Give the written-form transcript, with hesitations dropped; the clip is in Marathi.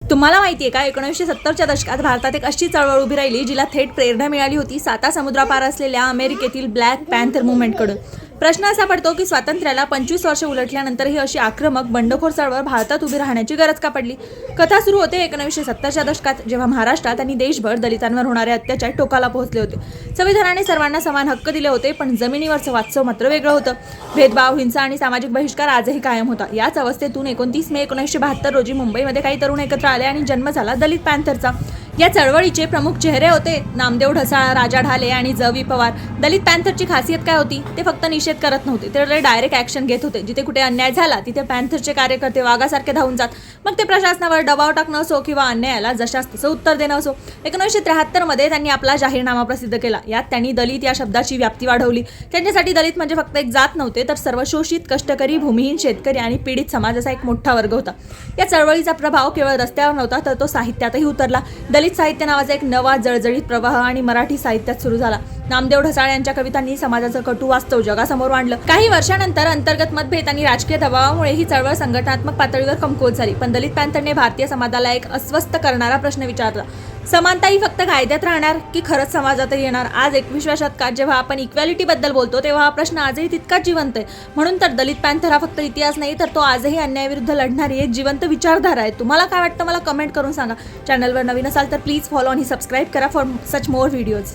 तुम्हाला माहिती आहे का 1970च्या दशकात भारतात एक अशी चळवळ उभी राहिली जिला थेट प्रेरणा मिळाली होती साता समुद्रापार असलेल्या अमेरिकेतील ब्लॅक पॅन्थर मुवमेंटकडून. प्रश्न असा पडतो की स्वातंत्र्याला 25 वर्ष उलटल्यानंतरही अशी आक्रमक बंडखोर चळवळ भारतात उभी राहण्याची गरज का पडली. कथा सुरू होते 1970च्या दशकात, जेव्हा महाराष्ट्रात आणि देशभर दलितांवर होणारे अत्याचार टोकाला पोहोचले होते. संविधानाने सर्वांना समान हक्क दिले होते, पण जमिनीवरचं वास्तव मात्र वेगळं होतं. भेदभाव, हिंसा आणि सामाजिक बहिष्कार आजही कायम होता. याच अवस्थेतून 29 मे 1972 रोजी मुंबईमध्ये काही तरुण एकत्र आले आणि जन्म झाला दलित पॅन्थरचा. या चळवळीचे प्रमुख चेहरे होते नामदेव ढसाळ, राजा ढाले आणि ज.वी. पवार. दलित पॅन्थरची खासियत काय होती? ते फक्त निषेध करत नव्हते, ते डायरेक्ट ॲक्शन घेत होते. जिथे कुठे अन्याय झाला तिथे पॅन्थरचे कार्यकर्ते वाघासारखे धावून जात. मग ते प्रशासनावर दबाव टाकणं असो किंवा अन्यायाला जशास तसं उत्तर देणं असो. 1973 मध्ये त्यांनी आपला जाहीरनामा प्रसिद्ध केला. यात त्यांनी दलित या शब्दाची व्याप्ती वाढवली. त्यांच्यासाठी दलित म्हणजे फक्त एक जात नव्हते, तर सर्व शोषित, कष्टकरी, भूमिहीन, शेतकरी आणि पीडित समाजाचा एक मोठा वर्ग होता. या चळवळीचा प्रभाव केवळ रस्त्यावर नव्हता, तर तो साहित्यातही उतरला. दलित साहित्य नावाचा एक नवा जळजळीत प्रवाह आणि मराठी साहित्यात सुरू झाला. नामदेव ढसाळ यांच्या कवितांनी समाजाचं कटू वास्तव जगासमोर मांडलं. काही वर्षानंतर अंतर्गत मतभेद आणि राजकीय दबावामुळे ही चळवळ संघटनात्मक पातळीवर कमकुवत झाली. पण दलित पॅन्थरने भारतीय समाजाला एक अस्वस्थ करणारा प्रश्न विचारला. समानता ही फक्त कायद्यात राहणार की खरंच समाजातही येणार? आज 21व्या शतकात जेव्हा आपण इक्वॅलिटी बद्दल बोलतो, तेव्हा हा प्रश्न आजही तितकाच जिवंत आहे. म्हणून तर दलित पॅन्थर हा फक्त इतिहास नाही, तर तो आजही अन्यायाविरुद्ध लढणारी एक जिवंत विचारधारा आहे. तुम्हाला काय वाटतं मला कमेंट करून सांगा. चॅनलवर नवीन असाल तर प्लीज फॉलो आणि सबस्क्राईब करा फॉर सच मोर व्हिडिओज.